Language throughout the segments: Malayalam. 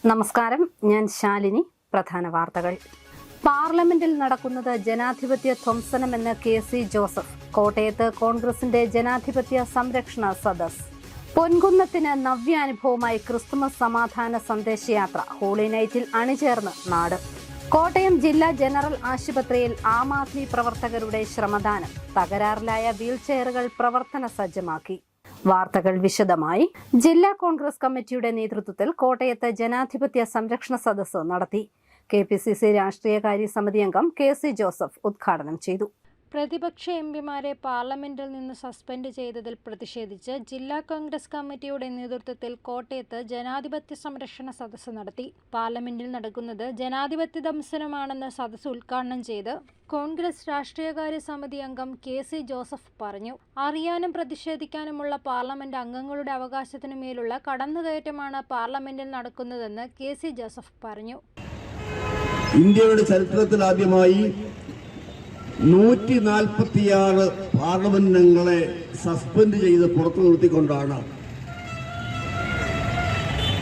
നമസ്കാരം, ഞാൻ ശാലിനി. പ്രധാന വാർത്തകൾ. പാർലമെന്റിൽ നടക്കുന്നത് ജനാധിപത്യ ധ്വംസനമെന്ന് KC ജോസഫ്. കോട്ടയത്ത് കോൺഗ്രസിന്റെ ജനാധിപത്യ സംരക്ഷണ സദസ്. പൊൻകുന്നത്തിന് നവ്യാനുഭവമായി ക്രിസ്തുമസ് സമാധാന സന്ദേശയാത്ര. ഹോളി നൈറ്റിൽ അണിചേർന്ന് നാട്. കോട്ടയം ജില്ലാ ജനറൽ ആശുപത്രിയിൽ ആം ആദ്മി പ്രവർത്തകരുടെ ശ്രമദാനം. തകരാറിലായ വീൽചെയറുകൾ പ്രവർത്തന സജ്ജമാക്കി. വാർത്തകൾ വിശദമായി. ജില്ലാ കോൺഗ്രസ് കമ്മിറ്റിയുടെ നേതൃത്വത്തിൽ കോട്ടയത്ത് ജനാധിപത്യ സംരക്ഷണ സദസ്സ് നടത്തി. KPCC രാഷ്ട്രീയകാര്യ സമിതി അംഗം KC ജോസഫ് ഉദ്ഘാടനം ചെയ്തു. പ്രതിപക്ഷ എംപിമാരെ പാർലമെന്റിൽ നിന്ന് സസ്പെൻഡ് ചെയ്തതിൽ പ്രതിഷേധിച്ച് ജില്ലാ കോൺഗ്രസ് കമ്മിറ്റിയുടെ നേതൃത്വത്തിൽ കോട്ടയത്ത് ജനാധിപത്യ സംരക്ഷണ സദസ്സ് നടത്തി. പാർലമെന്റിൽ നടക്കുന്നത് ജനാധിപത്യ ദംശനമാണെന്ന് സദസ്സ് ഉദ്ഘാടനം ചെയ്ത് കോൺഗ്രസ് രാഷ്ട്രീയകാര്യ സമിതി അംഗം KC ജോസഫ് പറഞ്ഞു. അറിയാനും പ്രതിഷേധിക്കാനുമുള്ള പാർലമെന്റ് അംഗങ്ങളുടെ അവകാശത്തിനു മേലുള്ള കടന്നുകയറ്റമാണ് പാർലമെന്റിൽ നടക്കുന്നതെന്ന് KC ജോസഫ് പറഞ്ഞു. ഇന്ത്യയുടെ ചരിത്രത്തിൽ ആദ്യമായി 146 പാർലമെന്റ് അംഗങ്ങളെ സസ്പെൻഡ് ചെയ്ത് പുറത്തു നിർത്തിക്കൊണ്ടാണ്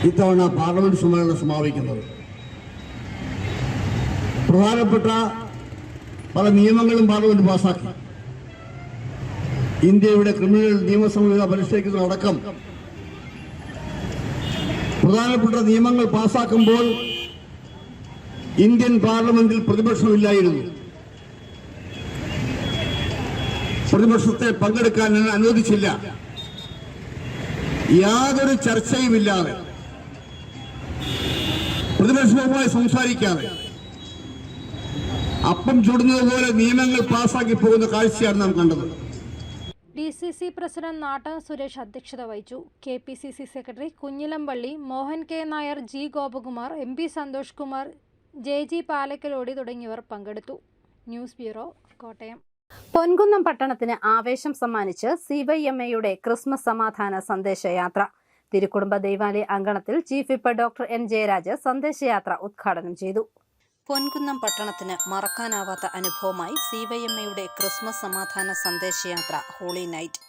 ഇത്തവണ പാർലമെന്റ് സമ്മേളനം സമാപിക്കുന്നത്. പ്രധാനപ്പെട്ട പല നിയമങ്ങളും പാർലമെന്റ് പാസാക്കി. ഇന്ത്യയുടെ ക്രിമിനൽ നിയമസംഹിത പരിഷ്കരിക്കുന്നതടക്കം പ്രധാനപ്പെട്ട നിയമങ്ങൾ പാസാക്കുമ്പോൾ ഇന്ത്യൻ പാർലമെന്റിൽ പ്രതിപക്ഷമില്ലായിരുന്നു. പ്രതിപക്ഷത്തെ പങ്കെടുക്കാൻ അനുവദിച്ചില്ല. യാതൊരു ചർച്ചയുമില്ലാതെ, പ്രതിപക്ഷവുമായി സംസാരിക്കാതെ അപ്പം ചുടുന്നത് പോലെ നിയമങ്ങൾ പാസാക്കി പോകുന്ന കാഴ്ചയാണ് നാം കണ്ടത്. DCC പ്രസിഡന്റ് നാട്ടം സുരേഷ് അധ്യക്ഷത വഹിച്ചു. KPCC secretary Kunjilampally, Mohan K. Nair, G. Gopakumar, MP Santhosh Kumar, JG Palakkalodi തുടങ്ങിയവർ പങ്കെടുത്തു. News bureau, Kottayam. പൊൻകുന്നം പട്ടണത്തിന് ആവേശം സമ്മാനിച്ച് CYMAയുടെ ക്രിസ്മസ് സമാധാന സന്ദേശയാത്ര. തിരുക്കുടുംബ ദൈവാലയ അങ്കണത്തിൽ chief whip doctor N. Jayaraj സന്ദേശയാത്ര ഉദ്ഘാടനം ചെയ്തു. പൊൻകുന്നം പട്ടണത്തിന് മറക്കാനാവാത്ത അനുഭവമായി CYMAയുടെ ക്രിസ്മസ് സമാധാന സന്ദേശയാത്ര ഹോളി നൈറ്റ്.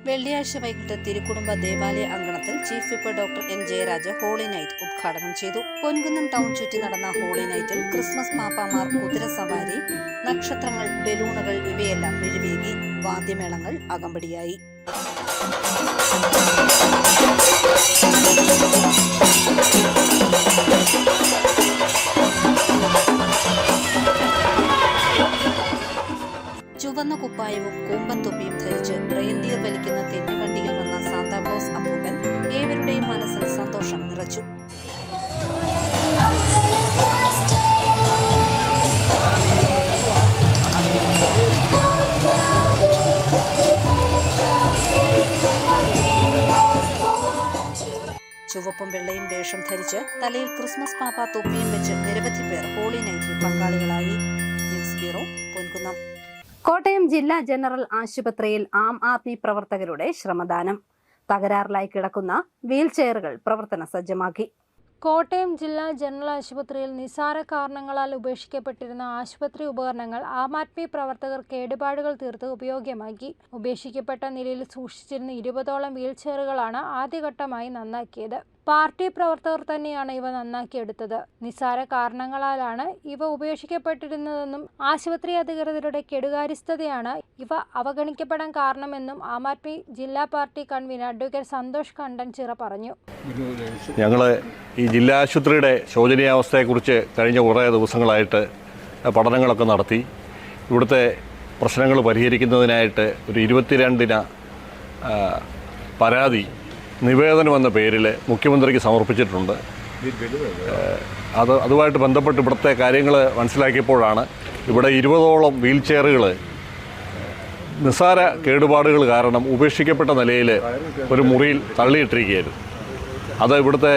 വെള്ളിയാഴ്ച വൈകിട്ട് തിരുക്കുടുംബ ദേവാലയ അങ്കണത്തിൽ chief whip doctor N. Jayaraj holy night ഉദ്ഘാടനം ചെയ്തു. പൊൻകുന്നം ടൗൺ ചുറ്റി നടന്ന ഹോളി നൈറ്റിൽ ക്രിസ്മസ് പാപ്പാമാർ, കുതിരസവാരി, നക്ഷത്രങ്ങൾ, ബലൂണുകൾ ഇവയെല്ലാം മിഴിവേകി. വാദ്യമേളങ്ങൾ അകമ്പടിയായി. ചുവന്ന കുപ്പായവും കൂമ്പൻ തൊപ്പിയും ധരിച്ച് റെയിൻഡിയർ വലിക്കുന്ന തെന്നിവണ്ടിയിൽ വന്ന സാന്താക്ലോസ് അപ്പൂപ്പൻ ഏവരുടെയും മനസ്സിൽ സന്തോഷം നിറച്ചു. ചുവപ്പും വെള്ളയും വേഷം ധരിച്ച് തലയിൽ ക്രിസ്മസ് പാപ്പ തൊപ്പിയും വെച്ച് നിരവധി പേർ ഹോളി നൈറ്റിൽ പങ്കാളികളായി. News bureau, Ponkunnam. കോട്ടയം ജില്ലാ ജനറൽ ആശുപത്രിയിൽ ആം ആദ്മി പ്രവർത്തകരുടെ ശ്രമദാനം. തകരാറിലായി കിടക്കുന്ന വീൽചെയറുകൾ പ്രവർത്തന സജ്ജമാക്കി. കോട്ടയം ജില്ലാ ജനറൽ ആശുപത്രിയിൽ നിസ്സാര കാരണങ്ങളാൽ ഉപേക്ഷിക്കപ്പെട്ടിരുന്ന ആശുപത്രി ഉപകരണങ്ങൾ ആം ആദ്മി പ്രവർത്തകർ കേടുപാടുകൾ തീർത്ത് ഉപയോഗ്യമാക്കി. ഉപേക്ഷിക്കപ്പെട്ട നിലയിൽ സൂക്ഷിച്ചിരുന്ന 20ഓളം വീൽചെയറുകളാണ് ആദ്യഘട്ടമായി നന്നാക്കിയത്. പാർട്ടി പ്രവർത്തകർ തന്നെയാണ് ഇവ നന്നാക്കിയെടുത്തത്. നിസ്സാര കാരണങ്ങളാലാണ് ഇവ ഉപേക്ഷിക്കപ്പെട്ടിരുന്നതെന്നും ആശുപത്രി അധികൃതരുടെ കെടുകാര്യസ്ഥതയാണ് ഇവ അവഗണിക്കപ്പെടാൻ കാരണമെന്നും ആം ആദ്മി ജില്ലാ party convener advocate Santhosh Kandanchira പറഞ്ഞു. ഞങ്ങൾ ഈ ജില്ലാ ആശുപത്രിയുടെ ശോചനീയാവസ്ഥയെക്കുറിച്ച് കഴിഞ്ഞ കുറേ ദിവസങ്ങളായിട്ട് പഠനങ്ങളൊക്കെ നടത്തി. ഇവിടുത്തെ പ്രശ്നങ്ങൾ പരിഹരിക്കുന്നതിനായിട്ട് ഒരു 22 പരാതി നിവേദനം എന്ന പേരിൽ മുഖ്യമന്ത്രിക്ക് സമർപ്പിച്ചിട്ടുണ്ട്. അതുമായിട്ട് ബന്ധപ്പെട്ട് ഇവിടുത്തെ കാര്യങ്ങൾ മനസ്സിലാക്കിയപ്പോഴാണ് ഇവിടെ 20ഓളം വീൽ ചെയറുകൾ നിസ്സാര കേടുപാടുകൾ കാരണം ഉപേക്ഷിക്കപ്പെട്ട നിലയിൽ ഒരു മുറിയിൽ തള്ളിയിട്ടിരിക്കുകയായിരുന്നു. അത് ഇവിടുത്തെ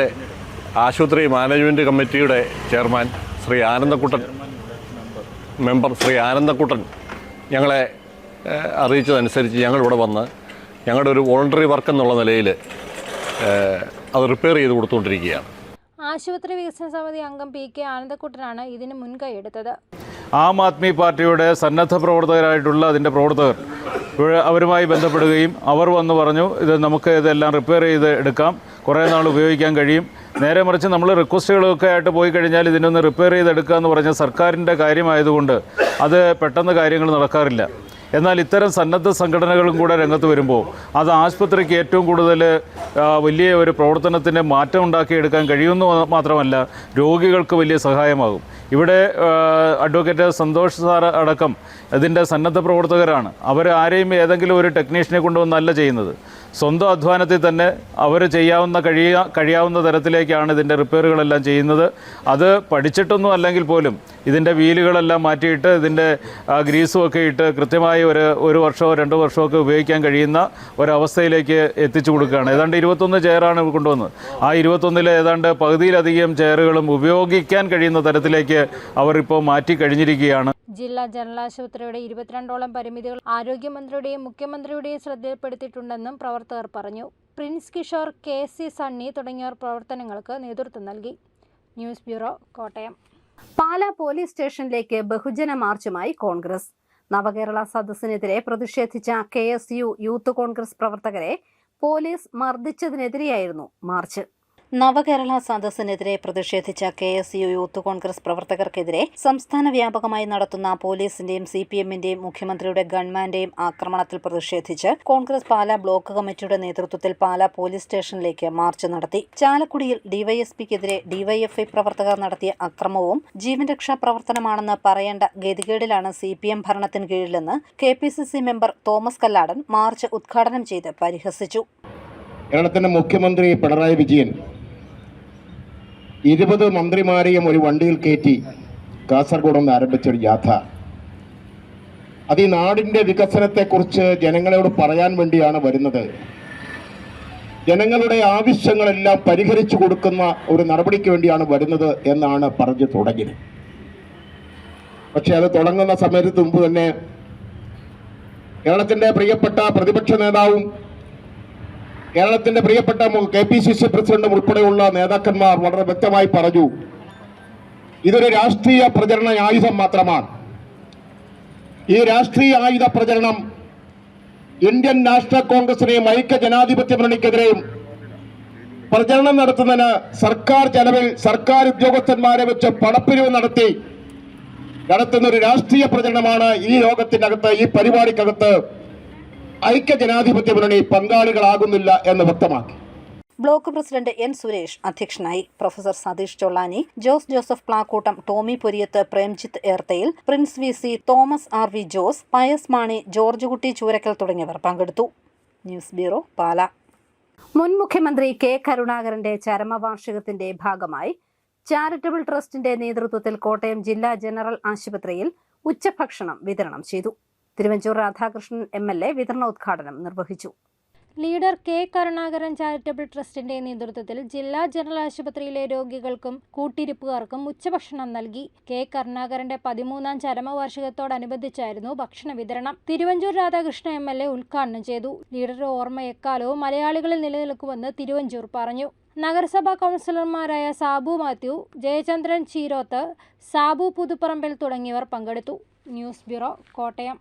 ആശുപത്രി മാനേജ്മെൻറ്റ് കമ്മിറ്റിയുടെ ചെയർമാൻ ശ്രീ ആനന്ദക്കുട്ടൻ, മെമ്പർ ശ്രീ ആനന്ദക്കുട്ടൻ ഞങ്ങളെ അറിയിച്ചതനുസരിച്ച് ഞങ്ങളിവിടെ വന്ന് ഞങ്ങളുടെ ഒരു വോളണ്ടറി വർക്ക് എന്നുള്ള നിലയിൽ അത് റിപ്പയർ ചെയ്ത് കൊടുത്തുകൊണ്ടിരിക്കുകയാണ്. ആശുപത്രി വികസന സമിതി അംഗം PK ആനന്ദക്കുട്ടനാണ് ഇതിന് മുൻകൈയെടുത്തത്. ആം ആദ്മി പാർട്ടിയുടെ സന്നദ്ധ പ്രവർത്തകരായിട്ടുള്ള അതിൻ്റെ പ്രവർത്തകർ അവരുമായി ബന്ധപ്പെടുകയും അവർ വന്ന് പറഞ്ഞു, ഇത് നമുക്ക് ഇതെല്ലാം റിപ്പയർ ചെയ്ത് എടുക്കാം, കുറേ നാൾ ഉപയോഗിക്കാൻ കഴിയും. നേരെ മറിച്ച് നമ്മൾ റിക്വസ്റ്റുകളൊക്കെ ആയിട്ട് പോയി കഴിഞ്ഞാൽ ഇതിനൊന്ന് റിപ്പയർ ചെയ്തെടുക്കുക എന്ന് പറഞ്ഞാൽ സർക്കാരിൻ്റെ കാര്യമായതുകൊണ്ട് അത് പെട്ടെന്ന് കാര്യങ്ങൾ നടക്കാറില്ല. എന്നാൽ ഇത്തരം സന്നദ്ധ സംഘടനകളും കൂടെ രംഗത്ത് വരുമ്പോൾ അത് ആശുപത്രിക്ക് ഏറ്റവും കൂടുതൽ വലിയ ഒരു പ്രവർത്തനത്തിന് മാറ്റം ഉണ്ടാക്കിയെടുക്കാൻ കഴിയുമെന്ന് മാത്രമല്ല, രോഗികൾക്ക് വലിയ സഹായമാകും. ഇവിടെ അഡ്വക്കേറ്റ് സന്തോഷ് സാർ അടക്കം ഇതിൻ്റെ സന്നദ്ധ പ്രവർത്തകരാണ്. അവർ ആരെയും ഏതെങ്കിലും ഒരു ടെക്നീഷ്യനെ കൊണ്ടുവന്നല്ല ചെയ്യുന്നത്. സ്വന്തം അധ്വാനത്തിൽ തന്നെ അവർ കഴിയാവുന്ന തരത്തിലേക്കാണ് ഇതിൻ്റെ റിപ്പയറുകളെല്ലാം ചെയ്യുന്നത്. അത് പഠിച്ചിട്ടൊന്നും അല്ലെങ്കിൽ പോലും ഇതിൻ്റെ വീലുകളെല്ലാം മാറ്റിയിട്ട് ഇതിൻ്റെ ഗ്രീസും ഒക്കെ ഇട്ട് കൃത്യമായി ഒരു വർഷമോ 2 വർഷമോ ഒക്കെ ഉപയോഗിക്കാൻ കഴിയുന്ന ഒരവസ്ഥയിലേക്ക് എത്തിച്ചു കൊടുക്കുകയാണ്. ഏതാണ്ട് 21 ചെയറാണ് കൊണ്ടുവന്നത്. ആ 21 ഏതാണ്ട് പകുതിയിലധികം ചെയറുകളും ഉപയോഗിക്കാൻ കഴിയുന്ന തരത്തിലേക്ക് അവർ ഇപ്പോൾ മാറ്റി കഴിഞ്ഞിരിക്കുകയാണ്. ജില്ലാ ജനറൽ ആശുപത്രിയുടെ 22ഓളം പരിമിതികൾ ആരോഗ്യമന്ത്രിയുടെയും മുഖ്യമന്ത്രിയുടെയും ശ്രദ്ധയിൽപ്പെടുത്തിയിട്ടുണ്ടെന്നും പ്രവർത്തകർ പറഞ്ഞു. പ്രിൻസ് കിഷോർ, KC സണ്ണി തുടങ്ങിയവർ പ്രവർത്തനങ്ങൾക്ക് നേതൃത്വം നൽകി. News bureau, Kottayam. Pala police സ്റ്റേഷനിലേക്ക് ബഹുജന മാർച്ചുമായി കോൺഗ്രസ്. നവകേരള സദസ്സിനെതിരെ പ്രതിഷേധിച്ച KSU യൂത്ത് കോൺഗ്രസ് പ്രവർത്തകരെ പോലീസ് മർദ്ദിച്ചതിനെതിരെയായിരുന്നു മാർച്ച്. നവകേരള സദസ്സിനെതിരെ പ്രതിഷേധിച്ച KSU യൂത്ത് കോൺഗ്രസ് പ്രവർത്തകർക്കെതിരെ സംസ്ഥാന വ്യാപകമായി നടത്തുന്ന പോലീസിന്റെയും CPMന്റെയും മുഖ്യമന്ത്രിയുടെ ഗൺമാന്റെയും ആക്രമണത്തിൽ പ്രതിഷേധിച്ച് കോൺഗ്രസ് പാലാ ബ്ലോക്ക് കമ്മിറ്റിയുടെ നേതൃത്വത്തിൽ പാലാ പോലീസ് സ്റ്റേഷനിലേക്ക് മാർച്ച് നടത്തി. ചാലക്കുടിയിൽ DYSPക്കെതിരെ DYFI പ്രവർത്തകർ നടത്തിയ അക്രമവും ജീവൻ രക്ഷാ പ്രവർത്തനമാണെന്ന് പറയേണ്ട ഗതികേടിലാണ് CPM ഭരണത്തിന് കീഴിലെന്ന് KPCC member Thomas Kalladan March ഉദ്ഘാടനം ചെയ്ത് പരിഹസിച്ചു. കേരളത്തിന്റെ മുഖ്യമന്ത്രി പിണറായി വിജയൻ 20 മന്ത്രിമാരെയും ഒരു വണ്ടിയിൽ കയറ്റി കാസർഗോഡ് നിന്ന് ആരംഭിച്ചൊരു യാത്ര, അത് ഈ നാടിൻ്റെ വികസനത്തെക്കുറിച്ച് ജനങ്ങളോട് പറയാൻ വേണ്ടിയാണ് വരുന്നത്. ജനങ്ങളുടെ ആവശ്യങ്ങളെല്ലാം പരിഹരിച്ചു കൊടുക്കുന്ന ഒരു നടപടിക്ക് വേണ്ടിയാണ് വരുന്നത് എന്നാണ് പറഞ്ഞു തുടങ്ങിയത്. പക്ഷെ അത് തുടങ്ങുന്ന സമയത്ത് മുമ്പ് തന്നെ കേരളത്തിൻ്റെ പ്രിയപ്പെട്ട പ്രതിപക്ഷ നേതാവും കേരളത്തിന്റെ പ്രിയപ്പെട്ട KPCC പ്രസിഡന്റും ഉൾപ്പെടെയുള്ള നേതാക്കന്മാർ വളരെ വ്യക്തമായി പറഞ്ഞു, ഇതൊരു രാഷ്ട്രീയ പ്രചരണ ആയുധം മാത്രമാണ്. ഈ രാഷ്ട്രീയ ആയുധ പ്രചരണം ഇന്ത്യൻ നാഷണൽ കോൺഗ്രസിനെയും ഐക്യ ജനാധിപത്യ മുന്നണിക്കെതിരെയും പ്രചരണം നടത്തുന്നതിന് സർക്കാർ ചെലവിൽ സർക്കാർ ഉദ്യോഗസ്ഥന്മാരെ വെച്ച് പണപ്പിരിവ് നടത്തുന്ന ഒരു രാഷ്ട്രീയ പ്രചരണമാണ് ഈ യോഗത്തിനകത്ത്, ഈ പരിപാടിക്കകത്ത് ഐക്യ ജനാധിപത്യ മുന്നണി പങ്കാളികളാകുന്നില്ല എന്ന് വ്യക്തമാക്കി. ബ്ലോക്ക് പ്രസിഡന്റ് N സുരേഷ് അധ്യക്ഷനായി. Professor Satish Chollani, Joseph Plakkoottam, Tommy Poriyath, Premjith Erthayil, Prince VC, Thomas RV Jose, Pius Mani, George Kutty Choorakkal തുടങ്ങിയവർ പങ്കെടുത്തു. News bureau, Pala. മുൻ മുഖ്യമന്ത്രി K കരുണാകരന്റെ ചരമവാർഷികത്തിന്റെ ഭാഗമായി ചാരിറ്റബിൾ ട്രസ്റ്റിന്റെ നേതൃത്വത്തിൽ കോട്ടയം ജില്ലാ ജനറൽ ആശുപത്രിയിൽ ഉച്ചഭക്ഷണം വിതരണം ചെയ്തു. തിരുവഞ്ചൂർ രാധാകൃഷ്ണൻ MLA വിതരണോദ്ഘാടനം നിർവഹിച്ചു. ലീഡർ K കരുണാകരൻ ചാരിറ്റബിൾ ട്രസ്റ്റിന്റെ നേതൃത്വത്തിൽ ജില്ലാ ജനറൽ ആശുപത്രിയിലെ രോഗികൾക്കും കൂട്ടിരിപ്പുകാർക്കും ഉച്ചഭക്ഷണം നൽകി. K കരുണാകരന്റെ 13ാം ചരമവാർഷികത്തോടനുബന്ധിച്ചായിരുന്നു ഭക്ഷണ വിതരണം. തിരുവഞ്ചൂർ രാധാകൃഷ്ണൻ MLA ഉദ്ഘാടനം ചെയ്തു. ലീഡറുടെ ഓർമ്മ എക്കാലവും മലയാളികളിൽ നിലനിൽക്കുമെന്ന് തിരുവഞ്ചൂർ പറഞ്ഞു. നഗരസഭാ കൗൺസിലർമാരായ സാബു മാത്യു, ജയചന്ദ്രൻ ചീരോത്ത്, സാബു പുതുപ്പറമ്പിൽ തുടങ്ങിയവർ പങ്കെടുത്തു. News bureau, Kottayam.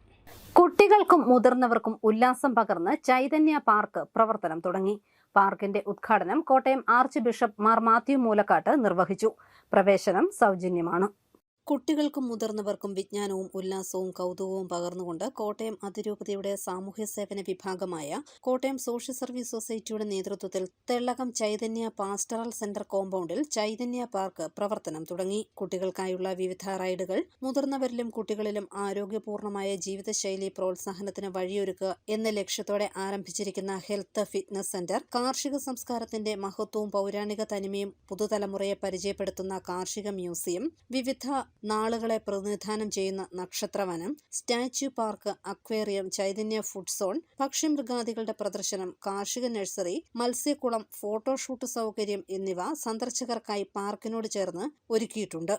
കുട്ടികൾക്കും മുതിർന്നവർക്കും ഉല്ലാസം പകർന്ന് ചൈതന്യ പാർക്ക് പ്രവർത്തനം തുടങ്ങി. പാർക്കിന്റെ ഉദ്ഘാടനം Kottayam arch bishop Mar Mathew Moolakkattu നിർവഹിച്ചു. പ്രവേശനം സൗജന്യമാണ്. കുട്ടികൾക്കും മുതിർന്നവർക്കും വിജ്ഞാനവും ഉല്ലാസവും കൗതുകവും പകർന്നുകൊണ്ട് കോട്ടയം അതിരൂപതയുടെ സാമൂഹ്യ സേവന വിഭാഗമായ കോട്ടയം സോഷ്യൽ സർവീസ് സൊസൈറ്റിയുടെ നേതൃത്വത്തിൽ തെള്ളകം ചൈതന്യ പാസ്റ്ററൽ സെന്റർ കോമ്പൗണ്ടിൽ ചൈതന്യ പാർക്ക് പ്രവർത്തനം തുടങ്ങി. കുട്ടികൾക്കായുള്ള വിവിധ റൈഡുകൾ, മുതിർന്നവരിലും കുട്ടികളിലും ആരോഗ്യപൂർണമായ ജീവിതശൈലി പ്രോത്സാഹനത്തിന് വഴിയൊരുക്കുക എന്ന ലക്ഷ്യത്തോടെ ആരംഭിച്ചിരിക്കുന്ന ഹെൽത്ത് ഫിറ്റ്നസ് സെന്റർ കാർഷിക സംസ്കാരത്തിന്റെ മഹത്വവും പൗരാണിക തനിമയും പുതുതലമുറയെ പരിചയപ്പെടുത്തുന്ന കാർഷിക മ്യൂസിയം, വിവിധ നാളുകളെ പ്രതിനിധാനം ചെയ്യുന്ന നക്ഷത്രവനം, statue park, aquarium, Chaitanya food zone, പക്ഷിമൃഗാദികളുടെ പ്രദർശനം, കാർഷിക നഴ്സറി, മത്സ്യക്കുളം, ഫോട്ടോഷൂട്ട് സൗകര്യം എന്നിവ സന്ദർശകർക്കായി പാർക്കിനോട് ചേർന്ന് ഒരുക്കിയിട്ടുണ്ട്.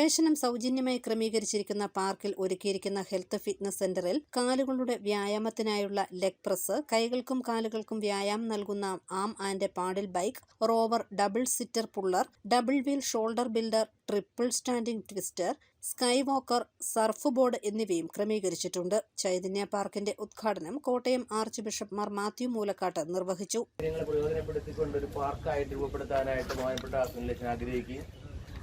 പ്രവേശനം സൗജന്യമായി ക്രമീകരിച്ചിരിക്കുന്ന പാർക്കിൽ ഒരുക്കിയിരിക്കുന്ന ഹെൽത്ത് ഫിറ്റ്നസ് സെന്ററിൽ കാലുകളുടെ വ്യായാമത്തിനായുള്ള ലെഗ് പ്രസ്, കൈകൾക്കും കാലുകൾക്കും വ്യായാമം നൽകുന്ന arm and paddle bike, rover, double sitter puller, double wheel shoulder builder, triple standing twister, sky walker, surf board എന്നിവയും ക്രമീകരിച്ചിട്ടുണ്ട്. ചൈതന്യ പാർക്കിന്റെ ഉദ്ഘാടനം Kottayam arch bishop Mar Mathew Moolakkattu നിർവഹിച്ചു. പ്രയോജനപ്പെടുത്തിക്കൊണ്ട് ഒരു പാർക്കായിട്ട് രൂപപ്പെടുത്താനായിട്ട് ബഹുമാനപ്പെട്ട അച്ഛൻ ആഗ്രഹിക്കുകയും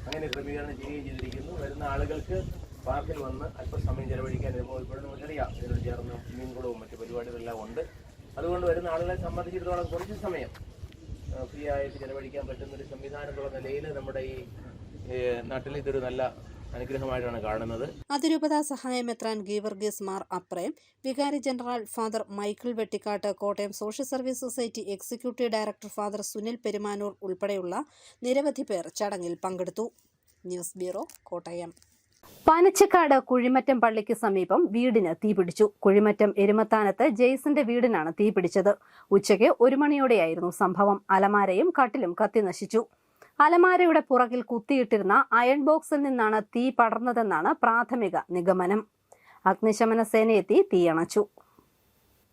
അങ്ങനെ ക്രമീകരണം ചെയ്യുകയും ചെയ്തിരിക്കുന്നു. വരുന്ന ആളുകൾക്ക് പാർക്കിൽ വന്ന് അല്പസമയം ചെലവഴിക്കാൻ അനുഭവപ്പെടുന്ന നമുക്കറിയാം. ഇതിനോട് ചേർന്ന് സ്വിമ്മിംഗ് മറ്റു പരിപാടികളെല്ലാം ഉണ്ട്. അതുകൊണ്ട് വരുന്ന ആളുകളെ സംബന്ധിച്ചിടത്തോളം കുറച്ച് സമയം ഫ്രീ ആയിട്ട് ചെലവഴിക്കാൻ പറ്റുന്നൊരു സംവിധാനത്തുള്ള നിലയിൽ നമ്മുടെ ഈ നാട്ടിൽ ഇതൊരു നല്ല അനുഗ്രഹമായിട്ടാണ് കാണുന്നത്. അതിരൂപതാ സഹായമെത്രാൻ ഗീവർഗീസ് മാർ അപ്രേം, വികാരി general father Michael Vettikkattu, Kottayam social service society executive director father Sunil Perumanoor ഉൾപ്പെടെയുള്ള നിരവധി പേർ ചടങ്ങിൽ പങ്കെടുത്തു. News bureau, Kottayam. പനച്ചക്കാട് കുഴിമറ്റം പള്ളിക്ക് സമീപം വീടിന് തീപിടിച്ചു. കുഴിമറ്റം എരുമത്താനത്ത് ജെയ്സന്റെ വീടിനാണ് തീപിടിച്ചത്. ഉച്ചയ്ക്ക് 1 മണിയോടെയായിരുന്നു സംഭവം. അലമാരയും കട്ടിലും കത്തിനശിച്ചു. അലമാരയുടെ പുറകിൽ കുത്തിയിട്ടിരുന്ന അയൺ ബോക്സിൽ നിന്നാണ് തീ പടർന്നതെന്നാണ് പ്രാഥമിക നിഗമനം. അഗ്നിശമന സേനയെത്തി തീയണച്ചു.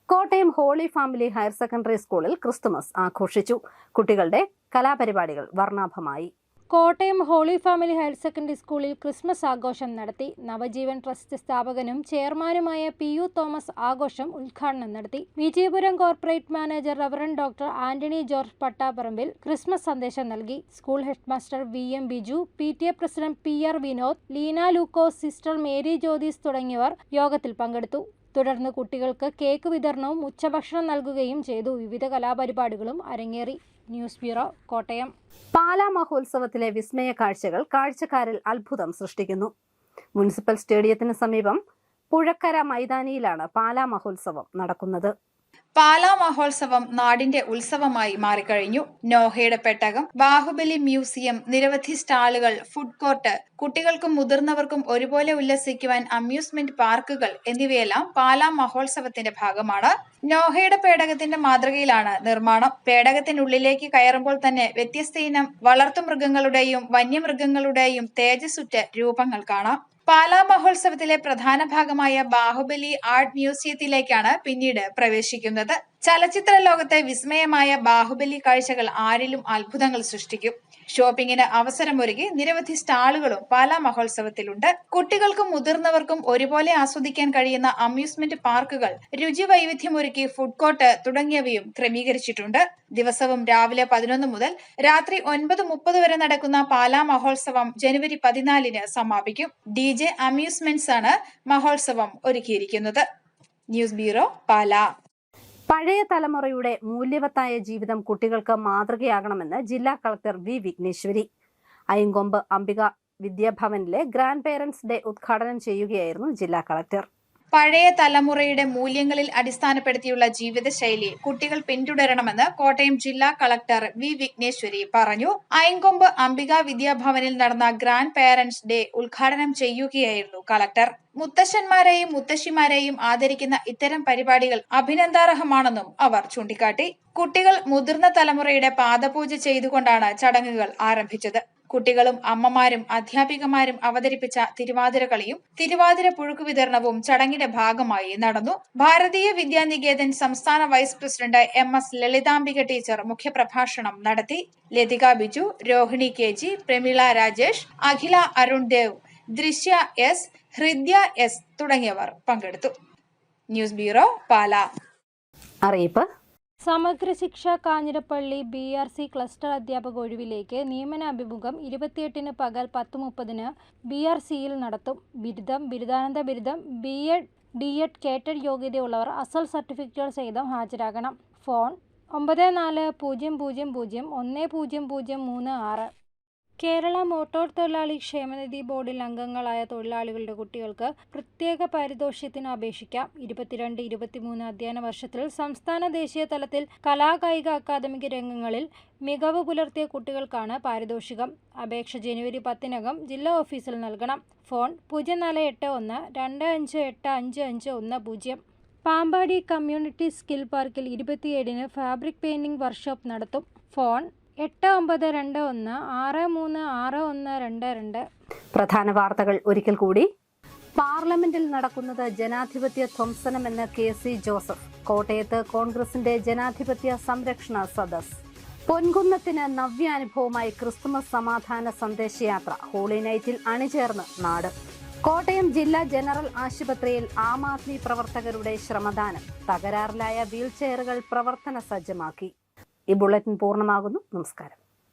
Kottayam holy family higher secondary സ്കൂളിൽ ക്രിസ്തുമസ് ആഘോഷിച്ചു. കുട്ടികളുടെ കലാപരിപാടികൾ വർണ്ണാഭമായി. Kottayam holy family higher secondary സ്കൂളിൽ ക്രിസ്മസ് ആഘോഷം നടത്തി. നവജീവൻ ട്രസ്റ്റ് സ്ഥാപകനും ചെയർമാനുമായ PU തോമസ് ആഘോഷം ഉദ്ഘാടനം നടത്തി. Vijayapuram corporate manager reverend doctor Antony George Pattaparambil Christmas സന്ദേശം നൽകി. School headmaster VM Biju, PTA president PR Vinod, Leena Lukose, sister Mary Jyothis തുടങ്ങിയവർ യോഗത്തിൽ പങ്കെടുത്തു. തുടർന്ന് കുട്ടികൾക്ക് കേക്ക് വിതരണവും ഉച്ചഭക്ഷണം നൽകുകയും ചെയ്തു. വിവിധ കലാപരിപാടികളും അരങ്ങേറി. News bureau, Kottayam. പാലാ മഹോത്സവത്തിലെ വിസ്മയ കാഴ്ചകൾ കാഴ്ചക്കാരിൽ അത്ഭുതം സൃഷ്ടിക്കുന്നു. മുനിസിപ്പൽ സ്റ്റേഡിയത്തിന് സമീപം പുഴക്കര മൈതാനിയിലാണ് പാലാ മഹോത്സവം നടക്കുന്നത്. പാലാ മഹോത്സവം നാടിന്റെ ഉത്സവമായി മാറിക്കഴിഞ്ഞു. നോഹയുടെ പെട്ടകം, ബാഹുബലി മ്യൂസിയം, നിരവധി സ്റ്റാളുകൾ, ഫുഡ് കോർട്ട്, കുട്ടികൾക്കും മുതിർന്നവർക്കും ഒരുപോലെ ഉല്ലസിക്കുവാൻ അമ്യൂസ്മെന്റ് പാർക്കുകൾ എന്നിവയെല്ലാം പാലാ മഹോത്സവത്തിന്റെ ഭാഗമാണ്. നോഹയുടെ പേടകത്തിന്റെ മാതൃകയിലാണ് നിർമ്മാണം. പേടകത്തിനുള്ളിലേക്ക് കയറുമ്പോൾ തന്നെ വ്യത്യസ്ത ഇനം വളർത്തുമൃഗങ്ങളുടെയും വന്യമൃഗങ്ങളുടെയും തേജസ്സുറ്റ രൂപങ്ങൾ കാണാം. പാലാ മഹോത്സവത്തിലെ പ്രധാന ഭാഗമായ ബാഹുബലി ആർട്ട് മ്യൂസിയത്തിലേക്കാണ് പിന്നീട് പ്രവേശിക്കുന്നത്. ചലച്ചിത്ര ലോകത്തെ വിസ്മയമായ ബാഹുബലി കാഴ്ചകൾ ആരിലും അത്ഭുതങ്ങൾ സൃഷ്ടിക്കും. ഷോപ്പിംഗിന് അവസരമൊരുക്കി നിരവധി സ്റ്റാളുകളും പാലാ മഹോത്സവത്തിലുണ്ട്. കുട്ടികൾക്കും മുതിർന്നവർക്കും ഒരുപോലെ ആസ്വദിക്കാൻ കഴിയുന്ന അമ്യൂസ്മെന്റ് പാർക്കുകൾ, രുചി വൈവിധ്യമൊരുക്കി ഫുഡ് കോർട്ട് തുടങ്ങിയവയും ക്രമീകരിച്ചിട്ടുണ്ട്. ദിവസവും രാവിലെ 11 മുതൽ രാത്രി 9:30 വരെ നടക്കുന്ന പാലാ മഹോത്സവം ജനുവരി 14 സമാപിക്കും. DJ അമ്യൂസ്മെന്റ്സ് ആണ് മഹോത്സവം ഒരുക്കിയിരിക്കുന്നത്. News bureau, Pala. പഴയ തലമുറയുടെ മൂല്യവത്തായ ജീവിതം കുട്ടികൾക്ക് മാതൃകയാകണമെന്ന് ജില്ലാ കളക്ടർ V. വിഘ്നേശ്വരി. അയങ്കൊമ്പ് അംബിക വിദ്യാഭവനിലെ ഗ്രാൻഡ് പേരന്റ്സ് ഡേ ഉദ്ഘാടനം ചെയ്യുകയായിരുന്നു ജില്ലാ കളക്ടർ. പഴയ തലമുറയുടെ മൂല്യങ്ങളിൽ അടിസ്ഥാനപ്പെടുത്തിയുള്ള ജീവിതശൈലി കുട്ടികൾ പിന്തുടരണമെന്ന് കോട്ടയം ജില്ലാ കളക്ടർ V. വിഘ്നേശ്വരി പറഞ്ഞു. അയങ്കൊമ്പ് അംബിക വിദ്യാഭവനിൽ നടന്ന ഗ്രാൻഡ് പേരന്റ്സ് ഡേ ഉദ്ഘാടനം ചെയ്യുകയായിരുന്നു കളക്ടർ. മുത്തശ്ശന്മാരെയും മുത്തശ്ശിമാരെയും ആദരിക്കുന്ന ഇത്തരം പരിപാടികൾ അഭിനന്ദാർഹമാണെന്നും അവർ ചൂണ്ടിക്കാട്ടി. കുട്ടികൾ മുതിർന്ന തലമുറയുടെ പാദപൂജ ചെയ്തുകൊണ്ടാണ് ചടങ്ങുകൾ ആരംഭിച്ചത്. കുട്ടികളും അമ്മമാരും അധ്യാപികമാരും അവതരിപ്പിച്ച തിരുവാതിരകളിയും തിരുവാതിര പുഴുക്കു വിതരണവും ചടങ്ങിന്റെ ഭാഗമായി നടന്നു. ഭാരതീയ വിദ്യാനികേതൻ സംസ്ഥാന vice president MS Lalithambika teacher മുഖ്യപ്രഭാഷണം നടത്തി. ലതിക ബിജു, രോഹിണി KG, പ്രമീള രാജേഷ്, അഖില അരുൺ ദേവ്, ദൃശ്യ S, ഹൃദ്യ S തുടങ്ങിയവർ പങ്കെടുത്തു. News bureau, Pala. അറിയിപ്പ്. സമഗ്ര ശിക്ഷ കാഞ്ഞിരപ്പള്ളി BRC ക്ലസ്റ്റർ അധ്യാപക ഒഴിവിലേക്ക് നിയമന അഭിമുഖം 28 പകൽ 10:30 BRCയിൽ നടത്തും. ബിരുദം, ബിരുദാനന്തര ബിരുദം, B.Ed, D.Ed കേറ്റഡ് യോഗ്യതയുള്ളവർ അസൽ സർട്ടിഫിക്കറ്റുകൾ സഹിതം ഹാജരാകണം. ഫോൺ 9400010036. കേരള മോട്ടോർ തൊഴിലാളി ക്ഷേമനിധി ബോർഡിൽ അംഗങ്ങളായ തൊഴിലാളികളുടെ കുട്ടികൾക്ക് പ്രത്യേക പാരിതോഷികത്തിന് അപേക്ഷിക്കാം. 22-23 അധ്യയന വർഷത്തിൽ സംസ്ഥാന ദേശീയ തലത്തിൽ കലാകായിക അക്കാദമിക രംഗങ്ങളിൽ മികവ് പുലർത്തിയ കുട്ടികൾക്കാണ് പാരിതോഷികം. അപേക്ഷ ജനുവരി 10 ജില്ലാ ഓഫീസിൽ നൽകണം. ഫോൺ 0481258551. പാമ്പാടി കമ്മ്യൂണിറ്റി സ്കിൽ പാർക്കിൽ 27 ഫാബ്രിക് പെയിന്റിംഗ് വർക്ക്ഷോപ്പ് നടത്തും. ഫോൺ 8921636122. പ്രധാന വാർത്തകൾ ഒരിക്കൽ കൂടി. പാർലമെന്റിൽ നടക്കുന്നത് ജനാധിപത്യ ധ്വംസനമെന്ന് KC ജോസഫ്. കോട്ടയത്ത് കോൺഗ്രസിന്റെ ജനാധിപത്യ സംരക്ഷണ സദസ്. പൊൻകുന്നത്തിന് നവ്യാനുഭവമായി ക്രിസ്തുമസ് സമാധാന സന്ദേശയാത്ര. ഹോളി നൈറ്റിൽ അണിചേർന്ന് നാട്. കോട്ടയം ജില്ലാ ജനറൽ ആശുപത്രിയിൽ ആം ആദ്മി പ്രവർത്തകരുടെ ശ്രമദാനം. തകരാറിലായ വീൽചെയറുകൾ പ്രവർത്തന സജ്ജമാക്കി. ഈ ബുള്ളറ്റിൻ പൂർണ്ണമാകുന്നു. നമസ്കാരം.